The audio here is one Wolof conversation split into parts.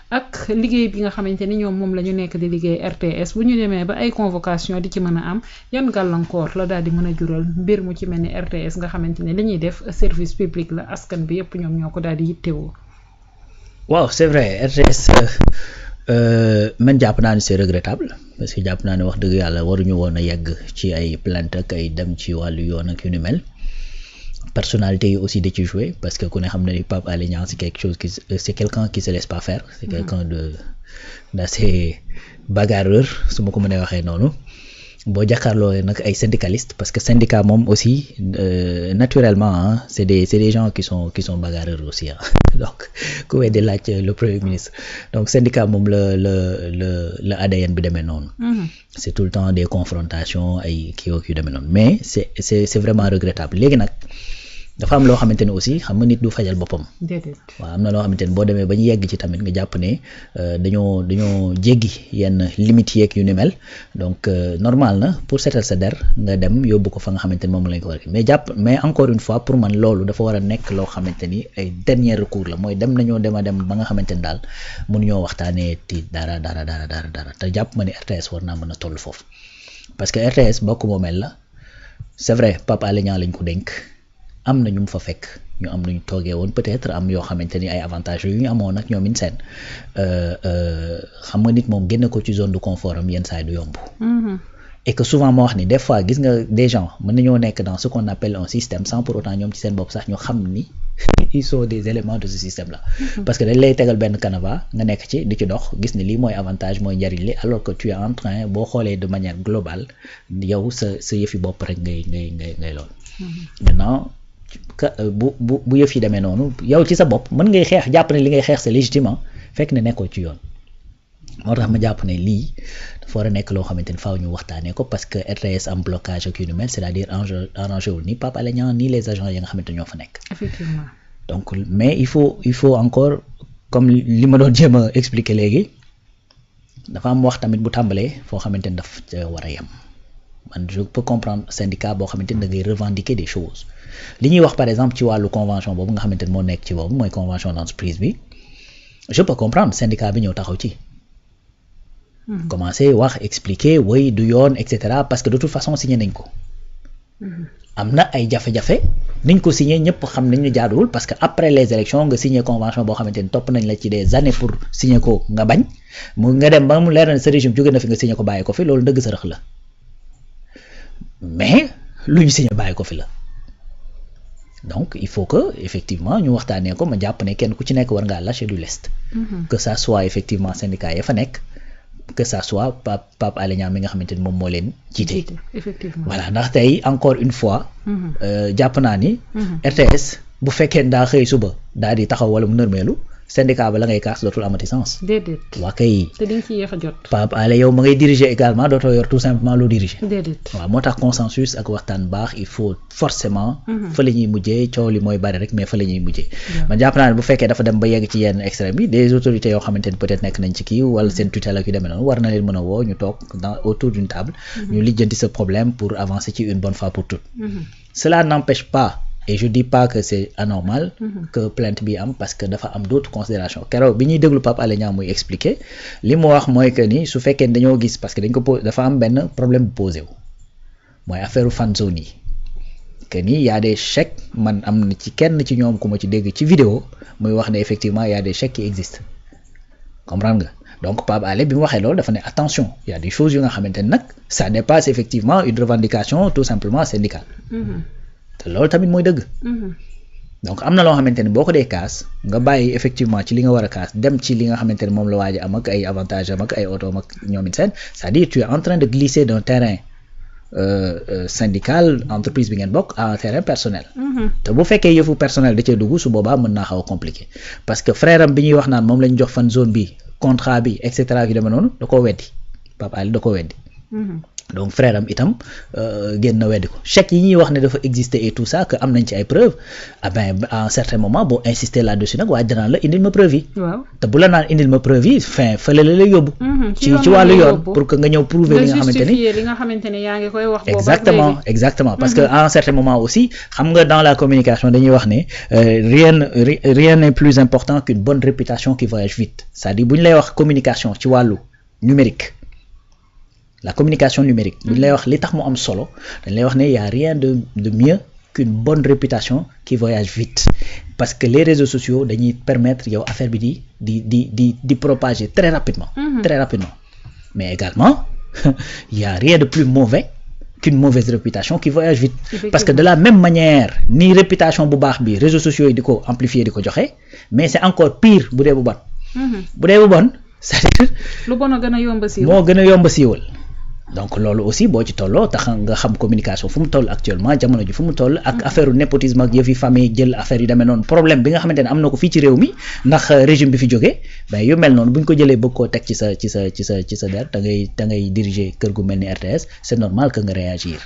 ak liggéey bi nga xamante ni ñoom moom la ñu nekk di liggéey RTS bu ñu demee ba ay convocation di ci mën a am yan gàllankoor la daal di mën a jural mbir mu ci mel ni RTS nga xamante ne li ñuy def service public la askan bi yépp ñoom ñoo ko daal di yittewoo. waaw c'est vrai RTS man jàpp naa ne c'est regrettable parce que jàpp naa ne wax dëgg yàlla waruñu woon a yegg ci ay plainte ak ay dem ci wàllu yoon ak yu ni mel. Personnalité yi aussi da ci jouer parce que ku ne xam na ni Pape Alé Niang c'est quelque chose qui c'est quelqu'un qui se laisse pas faire c'est quelqu'un d'assez bagarreur su ma ko mënee waxee noonu boo jàkkaarloo nag ay syndicalistes parce que syndicat moom aussi naturellement c'est des gens qui sont bagarreurs aussi donc ku weddi laaj le premier ministre donc syndicat moom la ADN bi demee noonu c'est tout le temps des confrontations ay kii yu demee noonu mais c'est vraiment regrettable léegi nag dafa am loo xamante ne aussi xam nga nit du fajal boppam. déedéet waaw am na loo xamante ne boo demee ba ñu yegg ci tamit nga jàpp ne dañoo jéggi yenn limites yeeg yu ni mel donc normal na pour seetal sa der nga dem yóbbu ko fa nga xamante ne moom lañ ko war a mais encore une fois pour man loolu dafa war a nekk loo xamante ni ay dernier recours la mooy dem nañoo dem ba nga xamante ni daal mënuñoo waxtaanee ti dara te jàpp ma ne RTS war naa mën a toll foofu parce que RTS bokk moomeel la c'est vrai Pape Alé Niang lañ ko dénk. am na ñu mu fa fekk ñu am nañu toogee woon peut-être am yoo xamante ni ay avantages yu ñu amoon ak ñoom seen xam nga nit moom génne ko ci zone de confort am yenn saa yi du yomb. Et que souvent moo wax ni des fois gis nga des gens mën nañoo nekk dans ce qu'on appelle un système sans pour autant ñoom ci seen bopp sax ñu xam ni ils sont des éléments de ce système là. Parce que dañ lay tegal benn canevas nga nekk ci di ci dox gis ni lii mooy avantage mooy njariñ li alors que tu es en train boo xoolee de manière globale yow sa yëfi bopp rek ngay lool. Maintenant. bu yëf yi demee noonu yow ci sa bopp mën ngay xeex jàpp ne li ngay xeex c'est légitime fekk ne nekkoo ci yoon moo tax ma jàpp ne lii dafa war a nekk loo xamante ni faaw ñu waxtaanee ko parce que RTS am blocage ak yu ni mel c'est-à-dire arrangé wul ni Pape Alé Niang ni les agents yi nga xamante ñoo fa nekk. Effectivement. Donc mais il faut encore comme li ma doon jéem a expliquer léegi dafa am wax tamit bu tàmbalee foo xamante ni daf ca war a yem man je peux comprendre syndicat boo xamante ni da ngay revendiquer des choses. li ñuy wax par exemple ci wàllu convention boobu nga xamante ne moo nekk ci boobu mooy convention d'entreprise bi je peux comprendre syndicat bi ñëw taxaw ci. commencer wax expliquer woy du yoon et cetera parce que de toute façon signé nañ ko. am na ay jafe-jafe niñ ko signé ñëpp xam nañ ne jaaduwul parce que après les élections nga signé convention boo xamante ni topp nañ la ci des années pour signé ko nga bañ mu nga dem ba mu leer na sa régime jóge na fi nga signé ko bàyyi ko fi loolu dëgg sa rëx la mais lu ñu signé bàyyi ko fi la. Donc il faut que effectivement ñu waxtaanee ko ma jàpp ne kenn ku ci nekk war ngaa lâcher du lest. Que ça soit effectivement syndicat ya fa nekk que ça soit Pape Alé Niang mi nga xamante ni moom moo leen jiite. Effectivement. Voilà ndax tey encore une fois. jàpp naa ni. RTS bu fekkee daa xëy suba daal di taxaw wala mu nërmeelu syndicat ba la ngay kaas dootul amati sens. déedéet. waa kay. te di nga ci yéex a jot. Pape Alé yow ma ngay diriger également dootoo yor tout simplement loo diriger. déedéet. waaw moo tax consensus ak waxtaan baax il faut forcément. fa la ñuy mujjee coow li mooy bari rek mais fa la ñuy mujjee. man jàpp naa ne bu fekkee dafa dem ba yegg ci yenn extrême yi des autorités yoo xamante ni peut-être nekk nañ ci kii wala seen tutelle ak yu demee noonu war na leen mën a woo ñu toog autour d'une table. ñu lijjanti ce problème pour avancer ci une bonne fois pour toutes. Cela n'empêche pas. Et je dis pas que c'est anormal que plainte bi am parce que dafa am d'autres considérations keroog bi ñuy déglu Pape Alé Niang muy expliquer li mu wax mooy que ni su fekkee dañoo gis parce que dañ ko dafa am benn problème bu posé wu mooy affaire fan zone yi que ni y a des chèques man am na ci kenn ci ñoom ku ma ci dégg ci vidéo muy wax ne effectivement y a des chèques qui existent comprendre nga donc Pape Alé bi mu waxee loolu dafa ne attention y a des choses yu nga xamante ne nag ça dépasse effectivement une revendication tout simplement syndicale. te loolu tamit mooy dëgg. donc am na loo xamante ne boo ko dee kaas nga bàyyi effectivement ci li nga war a kaas dem ci li nga xamante ne moom la waaj a am ak ay avantages am ak ay oto am ak ñoom seen c'est-à-dire tu es en train de glisser d'un terrain syndical entreprise bi ngeen bokk à un terrain personnel. te bu fekkee yëfu personnel da cee dugg su boobaa mën naa xaw a compliqué parce que frère am bi ñuy wax naan moom lañ jox fan zone bi contrat bi et cetera yu demee noonu da koo weddi Pape Alé da koo weddi. donc frère am itam génn na weddi ko chèque yi ñuy wax ne dafa exister et tout ça que am nañ ci ay preuves ah ben à un certain moment boo insister là-dessus nag waaye danaa la indil ma preuve yi. waaw te bu la naan indil ma preuve yi fin fële la lay yóbbu. ci wàllu yoon pour que nga ñëw prouver li nga xamante ni justifier li nga xamante ne yaa ngi koy wax. exactement parce que à un certain moment aussi xam nga dans la communication dañuy wax ne rien n'est plus important qu'une bonne réputation qui voyage vite c'est-à-dire bu ñu lay wax communication ci wàllu numérique. La communication numérique bu ñu lay wax li tax mu am solo dañ lay wax ne y a rien de mieux qu'une bonne réputation qui voyage vite parce que les réseaux sociaux dañuy permettre yow affaire bi di propager très rapidement mais également il y a rien de plus mauvais qu'une mauvaise réputation qui voyage vite parce que de la même manière ni réputation bu baax bi réseaux sociaux yi di ko amplifier di ko joxe mais c'est encore pire bu dee bu bon bu dee bu bon c'est-à-dire lu bon a gën a yomb siiwal moo gën a yomb siiwal donc loolu aussi boo ci tolloo tax nga xam communication fu mu toll actuellement jamono ji fu mu toll ak affaire népotisme ak yëfi famille jël affaire yu demee noonu problème bi nga xamante ne am na ko fii ci réew mi ndax régime bi fi jógee ben yu mel noonu bu ñu ko jëlee bëgg koo teg ci sa der da ngay diriger kër gu mel ni RTS c'est normal que nga réagir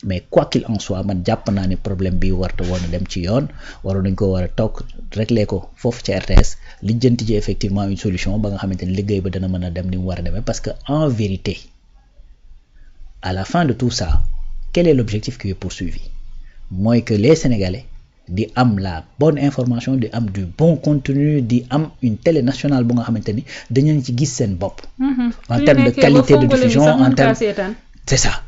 mais quoi qu'il en soit man jàpp naa ne problème bi warta woon a dem ci yoon waroon nañ ko war a toog régler ko foofu ci RTS lijjanti ci effectivement une solution ba nga xamante ne liggéey ba dana mën a dem ni mu war a demee parce que en vérité à la fin de tout ça quel est l'objectif qui est poursuivi mooy que les Sénégalais di am la bonne information di am du bon contenu di am une télé nationale bu nga xamante ni dañu ci gis seen bopp en termes de qualité de diffusion en termes c'est ça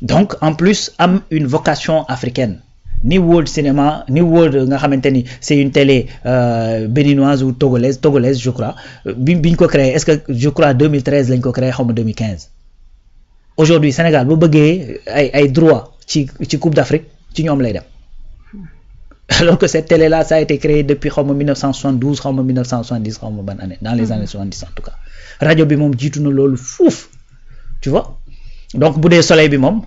donc en plus am une vocation africaine ni World Cinéma ni World nga xamante ni c'est une télé béninoise ou togolaise je crois biñ ko créé est-ce que je crois 2013 lañ ko créé xaw ma 2015 aujourd'hui Sénégal bu bëggee ay droit ci Coupe d'Afrique ci ñoom lay dem alors que cette télé là ça a été créé depuis xaw ma 1972 xaw ma 1970 xaw ma ban année dans les années 70 en tout cas rajo bi moom jiitu na loolu fuuf tu vois donc bu dee soleil bi moom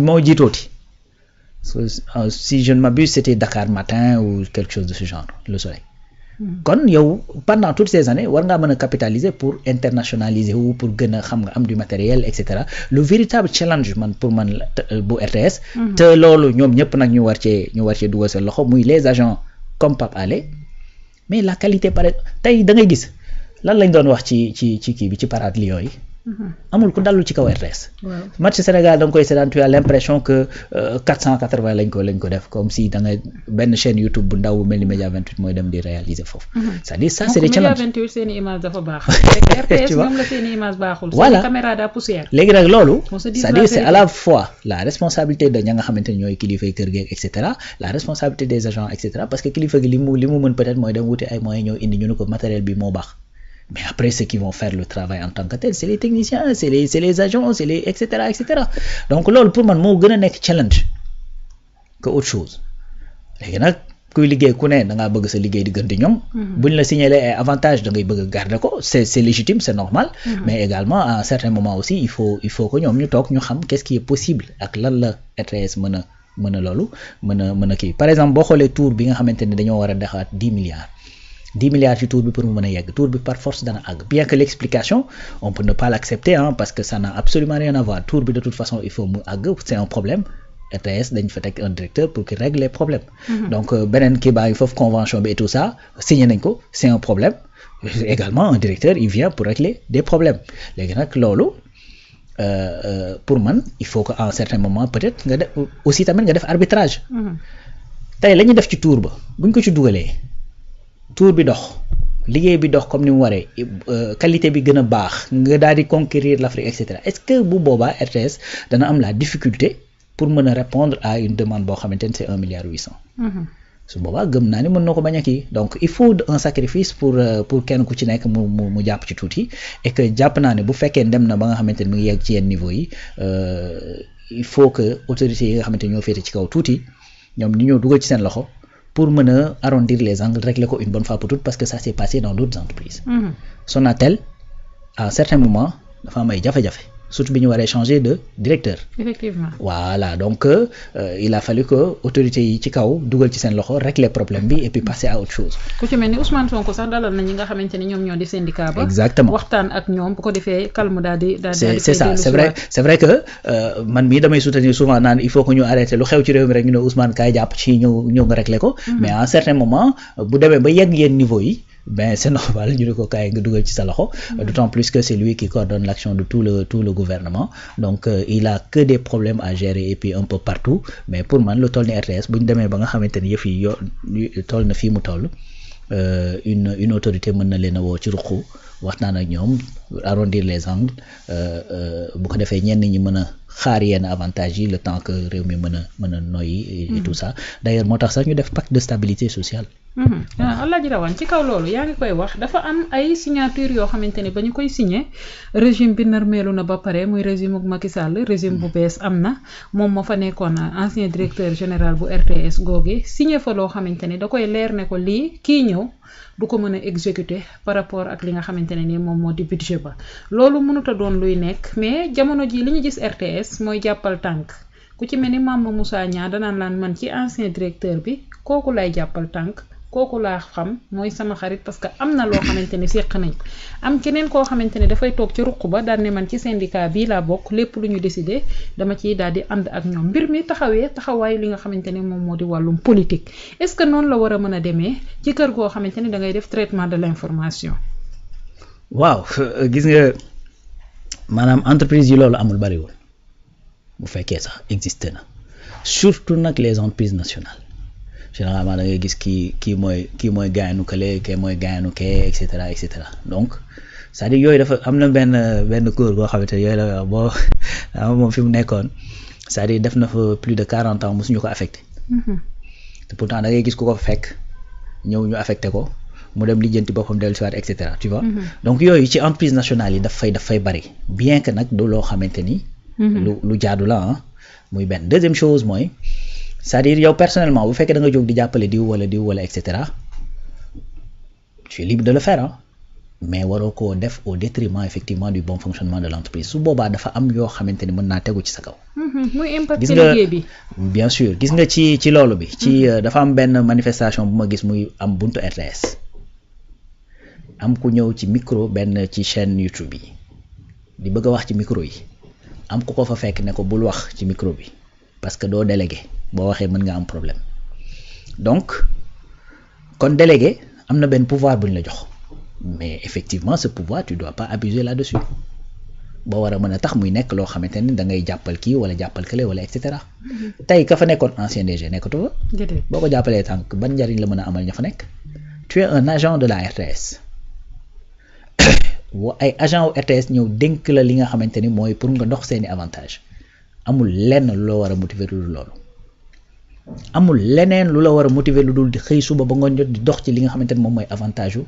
moo jiitooti si je ne m'abuse c'était Dakar Matin ou quelque chose de ce genre le soleil kon yow pendant toutes ces années war ngaa mën a capitaliser pour internationaliser wu pour gën a xam nga am du matériel et cetera le véritable challenge pour man bu RTS te loolu ñoom ñëpp nag ñu war cee dugal seen loxo muy les agents comme Pape Alé mais la qualité paraît tey da ngay gis lan lañ doon wax ci kii bi ci parade Lions yi amul ku dallu ci kaw RTS match Sénégal da nga koy seetaan tu as l'impression que 480 lañ ko def comme si da nga benn chaîne YouTube bu ndaw bu mel ni Média 28 mooy dem di réaliser foofu c'est-à-dire ça c'est des challenges Média 28 seeni image dafa baax RTS ñoom la seeni image baaxul voilà caméra daa poussière léegi nag loolu c'est-à-dire c'est à la fois la responsabilité de ña nga xamante ne ñooy kilifay kër gi et cetera la responsabilité des agents et cetera parce que kilifa gi li mu mën peut-être mooy dem wuti ay moyens ñëw indi ñu ne ko matériel bi moo baax mais après ceux qui vont faire le travail en tant que tel c'est les techniciens c'est les agents c'est les et cetera donc loolu pour man moo gën a nekk challenge que autre chose léegi nag kuy liggéey ku ne da ngaa bëgg sa liggéey di gën di ñoŋ buñ la signaler ay avantages da ngay bëgg a garder ko c'est légitime c'est normal mais également à un certain moment aussi il faut que ñoom ñu toog ñu xam qu'est-ce qui est possible ak lan la RTS mën a loolu mën a kii par exemple boo xoolee tour bi nga xamante ne dañoo war a defaat 10 milliards ci tour bi pour mu mën a yegg tour bi par force dana àgg bien que l'explication on peut ne pas l'accepter parce que ça n'a absolument rien à voir tour bi de toute façon il faut mu àgg c'est un problème RTS dañ fa teg un directeur pour qu'il règle les problèmes donc beneen kii baa ngi foofu convention bi et tout ça signé nañ ko c'est un problème également un directeur il vient pour régler des problèmes léegi nag loolu pour man il faut que à un certain moment peut-être nga def aussi tamit nga def arbitrage tey la ñuy def ci tour ba buñ ko ci dugalee tour bi dox liggéey bi dox comme ni mu waree qualité bi gën a baax nga daal di conquérir l'Afrique et cetera est-ce que bu boobaa RTS dana am la difficulté pour mën a répondre à une demande boo xamante ne c'est 1,8 milliard su boobaa gëm naa ni mën na ko bañ a kii donc il faut un sacrifice pour kenn ku ci nekk mu jàpp ci tuuti et que jàpp naa ne bu fekkee dem na ba nga xamante ne mu ngi yegg ci yenn niveau yi il faut que autorités yi nga xamante ne ñoo féete ci kaw tuuti ñoom ñu ñëw dugal ci seen loxo pour mën a arrondir les angles régler ko une bonne fois pour toutes parce que ça s'est passé dans d'autres entreprises Sonatel à un certain moment dafa am ay jafe-jafe surtout bi ñu waree changer de directeur. effectivement voilà donc il a fallu que autorités yi ci kaw dugal ci seen loxo régler problème bi et puis passer à autre chose. ku ci mel ni Ousmane Sonko sax dalal na ñi nga xamante ni ñoom ñoo di syndicat ba. exactement waxtaan ak ñoom bu ko defee calme daal di. c'est ça c'est vrai que man mii damay soutenir souvent naan il faut que ñu arrêter lu xew ci réew mi rek ñu ne Ousmane kaay jàpp ci ñëw nga régler ko. mais à un certain moment bu demee ba yegg yenn niveau yi. Ben c'est normal ñu ne ko kaay nga dugal ci sa loxo d'autant plus que c'est lui qui coordonne l'action de tout le gouvernement donc il a que des problèmes à gérer et puis un peu partout mais pour man lu toll ni RTS bu ñu demee ba nga xamante ni yëf yi toll na fii mu toll une autorité mën na leen a woo ci ruqu waxtaan ak ñoom arrondir les angles bu ko defee ñenn ñi mën a xaar yenn avantages yi le temps que réew mi mën a noyyi et tout ça d'ailleurs moo tax sax ñu def pacte de stabilité sociale. Alaaji Rawane ci kaw loolu yaa ngi koy wax dafa am ay signature yoo xamante ni ba ñu koy signé régime bi narmeelu na ba pare muy régime bu Macky Sall régime bu bees am na moom moo fa nekkoon ancien directeur général bu RTS googu signé fa loo xamante ni da koy leer ne ko lii kii ñëw du ko mën a exécuter par rapport ak li nga xamante ne ni moom moo di budget ba loolu mënut a doon luy nekk mais jamono ji li ñu gis RTS mooy jàppal tànk ku ci mel ni Mame Moussa Niang danaan laan man ci ancien directeur bi kooku lay jàppal tànk kooku laa xam mooy sama xarit parce que am na loo xamante ni séq nañ am keneen koo xamante ni dafay toog ci ruq ba daal ne man ci syndicat bii laa bokk lépp lu ñu décidé dama ciy daal di ànd ak ñoom mbir mi taxawaay li nga xamante ni moom moo di wàllum politique est-ce que noonu la war a mën a demee ci kër goo xamante ni da ngay def traitement de l'information. waaw gis nga maanaam entreprise yi loolu amul bariwul bu fekkee sax existé na surtout nag les entreprises nationales. Généralement da ngay gis kii mooy gaayanu kële kii mooy gaayanu kee et cetera donc c'est-à-dire yooyu dafa am na benn góor boo xamante ne yooyu la boo moom fi mu nekkoon c'est-à-dire def na fa plus de 40 ans mosuñu ko affecté te pourtant da ngay gis ku ko fekk ñëw ñu affecté ko mu dem lijjanti boppam dellu si waat et cetera tu vois donc yooyu ci entreprise nationale yi daf fay bari bien que nag du loo xamante ni lu jaadu la muy benn deuxième chose mooy c'est-à-dire yow personnellement bu fekkee da nga jóg di jàppale diw wala et cetera tu es libre de le faire mais waroo koo def au détriment effectivement du bon fonctionnement de l'entreprise su boobaa dafa am yoo xamante ni mën naa tegu ci sa kaw. muy impact liggéey bi bien sûr gis nga ci loolu bi. ci dafa am benn manifestation bu ma gis muy am buntu RTS am ku ñëw ci micro benn ci chaîne YouTube yi di bëgg a wax ci micro yi am ku ko fa fekk ne ko bul wax ci micro bi parce que doo délégué. boo waxee mën nga am problème donc kon délégué am na benn pouvoir bu ñu la jox mais effectivement ce pouvoir tu dois pas abuser là-dessus boo war a mën a tax muy nekk loo xamante ni da ngay jàppal kii wala jàppal kële wala et cetera tey ka fa nekkoon ancien DG nekkatu fa boo ko jàppalee tànk ban njariñ la mën a amal ña fa nekk tu es un agent de la RTS ay agent wu RTS ñëw dénk la li nga xamante ni mooy pour nga dox seeni avantage amul lenn lu la war a motiver lu dul loolu amul leneen lu la war a motiver lu dul di xëy suba ba ngoon jot di dox ci li nga xamante ni moom mooy avantage yu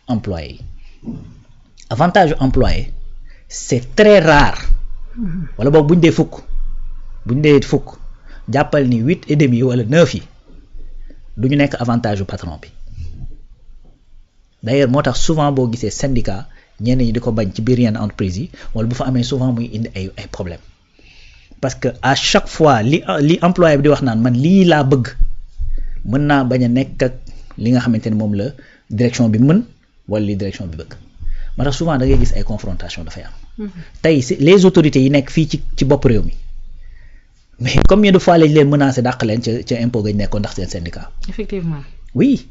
employé yi avantage yu employé c'est très rare wala boog buñ dee fukk jàppal ni 8,5 wala 9 yi du ñu nekk avantage yu patron bi d'ailleurs moo tax souvent boo gisee syndicat ñenn ñi di ko bañ ci biir yenn entreprise yi wala bu fa amee souvent muy indi ay problème parce que à chaque fois li employé bi di wax naan man lii laa bëgg mën naa bañ a nekk ak li nga xamante ni moom la direction bi mën wala li direction bi bëgg moo tax souvent da ngay gis ay confrontation dafay am tey les autorités yi nekk fii ci bopp réew mi mais combien de fois lañ leen menacé dàq leen ca impôt gañ nekkoon ndax seen syndicat. Effectivement. Oui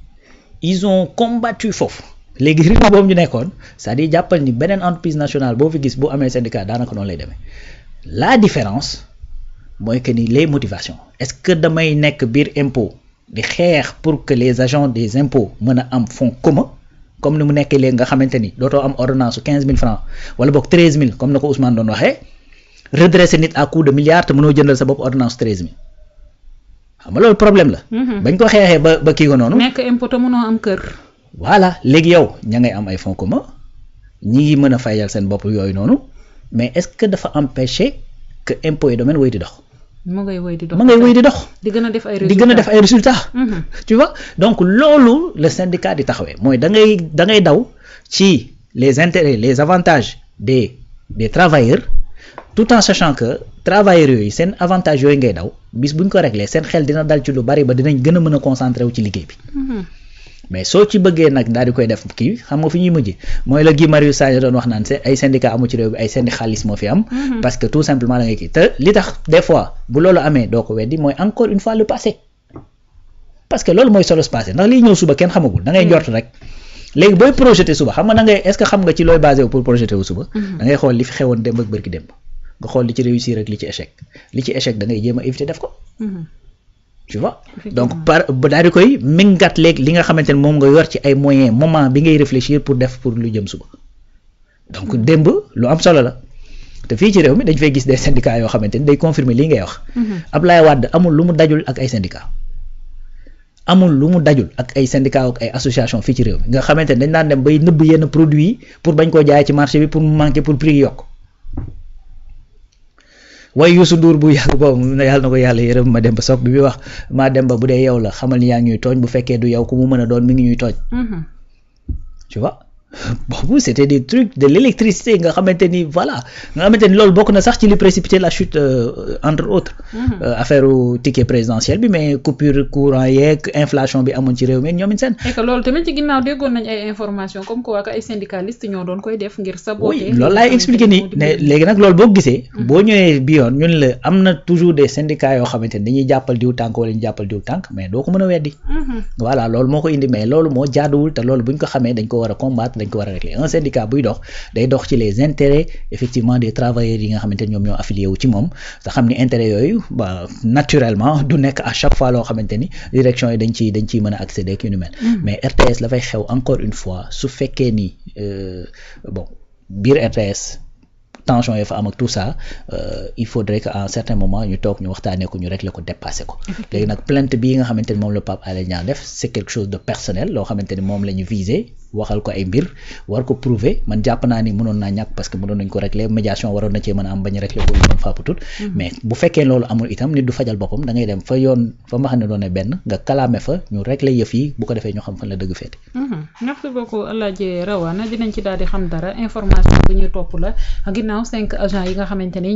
ils ont combattu foofu léegi rythme boobu ñu nekkoon c'est-à-dire jàppal ni beneen entreprise nationale boo fi gis bu amee syndicat daanaka noonu lay demee. La différence mooy que ni les motivations est-ce que damay nekk biir impôt di xeex pour que les agents des impôts mën a am fonds commun comme ni mu nekkee léegi nga xamante ni dootoo am ordonnance su 15 000 francs wala boog 13 000 comme na ko Ousmane doon waxee redresser nit à coup de milliards te mënoo jëndal sa bopp ordonnance 13 000 xam nga loolu problème la. bañ ko xeexee ba kii ko noonu. nekk impôt te mënoo am kër. voilà léegi yow ña ngay am ay fonds commun ñi ngi mën a fayal seen bopp yooyu noonu. mais est-ce que dafa empêcher que impôt et domaine wéy di dox. ma ngay wéy di dox. di gën a def ay résultats. Tu vois donc loolu le syndicat di taxawee mooy da ngay daw ci les intérêts les avantages des travailleurs tout en sachant que travailleurs yooyu seen avantage yooyu ngay daw bis buñ ko réglé seen xel dina dal ci lu bari ba dinañ gën a mën a concentré wu ci liggéey bi mais soo ci bëggee nag daal di koy def kii xam nga fi ñuy mujj mooy la Guy Marius Sagna doon wax naan ay syndicat amu ci réew bi ay syndicalistes moo fi am parce que tout simplement da ngay kii te li tax des fois bu loolu amee doo ko weddi mooy encore une fois le passé parce que loolu mooy solo passé ndax liy ñëw suba kenn xamagul da ngay njort rek léegi booy projeté suba xam nga da ngay est-ce que xam nga ci looy basé wu pour projeté wu suba da ngay xool li fi xewoon démb ak bërki démb nga xool li ci réussir ak li ci échec da ngay jéem a éviter def ko tu vois donc par daal di koy méngat léegi li nga xamante ne moom nga yor ci ay moyens moment bi ngay réfléchir pour def pour lu jëm suba donc démb lu am solo la te fii ci réew mi dañ fay gis des syndicats yoo xamante ni day confirmer lii ngay wax Ablaye Wade amul lu mu dajul ak ay syndicats amul lu mu dajul ak ay syndicats ak ay associations fii ci réew mi nga xamante ne dañ daan dem bay nëbb yenn produits yi pour bañ koo jaay ci marché bi pour mu manquer pour prix yokk waaye Youssou Ndour bu yàgg boobu yàlla na ko yàlla yërëm ma dem ba soog bi wax maa dem ba bu dee yow la xamal ni yaa ngi ñuy tooñ bu fekkee du yow ku mu mën a doon mi ngi ñuy tooñ tu vois boobu c'était des trucs de l'électricité nga xamante ni voilà nga xamante ni loolu bokk na sax ci li précipité la chute entre autres affaire ticket présidentiel bi mais coupure courant yeeg inflation bi amoon ci réew mi ñoom it seen et que loolu tamit ci ginnaaw déggoon nañ ay information comme quoi que ay syndicalistes ñoo doon koy def ngir saboter oui loolu laay expliqué nii ne léegi nag loolu boo gisee boo ñëwee bi yoon ñun la am na toujours des syndicats yoo xamante ni dañuy jàppal diw tànk wala ñu jàppal diw tànk mais doo ko mën a weddi voilà loolu moo ko indi mais loolu moo jaaduwul te loolu buñ ko xamee dañ ko war a combattre dañ ko war a régler un syndicat buy dox day dox ci les intérêts effectivement des travailleurs yi nga xamante ni ñoom ñoo affilié wu ci moom te xam ni intérêt yooyu ba naturellement du nekk à chaque fois loo xamante ni direction yi dañ ciy mën a accéder ak yu ni mel mais RTS la fay xew encore une fois su fekkee ni bon biir RTS tension yi fa am ak tout ça il faudrait que à un certain moment ñu toog ñu waxtaanee ko ñu régler ko dépasser ko léegi nag plainte bii nga xamante ni moom la Pape Alé Niang def c'est quelque chose de personnel loo xamante ni moom la ñu viser waxal ko ay mbir war ko prouver man jàpp naa ni mënoon naa ñàkk parce que mënoon nañ ko régler médiation waroon na cee mën a am bañ a régler ko lu doon fàpp tut mais bu fekkee loolu amul itam nit du fajal boppam da ngay dem fa yoon fa ma xam ne doon ne benn nga kalaame fa ñu régler yëf yi bu ko defee ñu xam fan la dëgg féete merci beaucoup Alaaji Rawane dinañ ci daal di xam dara information bu ñuy topp la ginnaaw 5 agents yi nga xamante ni